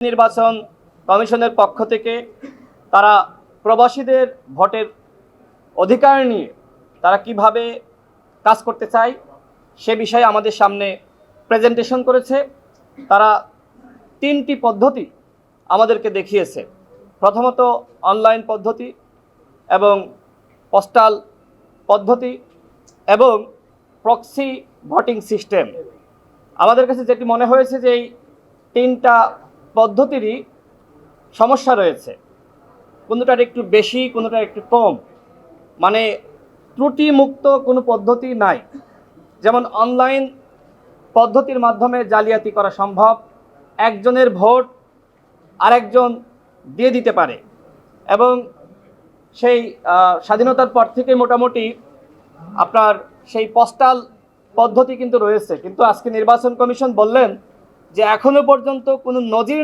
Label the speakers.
Speaker 1: নির্বাচন কমিশনের পক্ষ থেকে তারা প্রবাসীদের ভোটের অধিকার নিয়ে তারা কিভাবে কাজ করতে চায় সে বিষয়ে আমাদের সামনে প্রেজেন্টেশন করেছে। তারা তিনটি পদ্ধতি আমাদেরকে দেখিয়েছে। প্রথমত অনলাইন পদ্ধতি এবং পোস্টাল পদ্ধতি এবং প্রক্সি ভোটিং সিস্টেম। আমাদের কাছে যেটি মনে হয়েছে যে এই তিনটা পদ্ধতিরই সমস্যা রয়েছে, কোনোটার একটু বেশি কোনোটার একটু কম, মানে ত্রুটিমুক্ত কোনো পদ্ধতি নাই। যেমন অনলাইন পদ্ধতির মাধ্যমে জালিয়াতি করা সম্ভব, একজনের ভোট আরেকজন দিয়ে দিতে পারে এবং সেই স্বাধীনতার পর থেকে মোটামুটি আপনার সেই পোস্টাল পদ্ধতি কিন্তু রয়েছে, কিন্তু আজকে নির্বাচন কমিশন বললেন যে এখনো পর্যন্ত কোনো নজির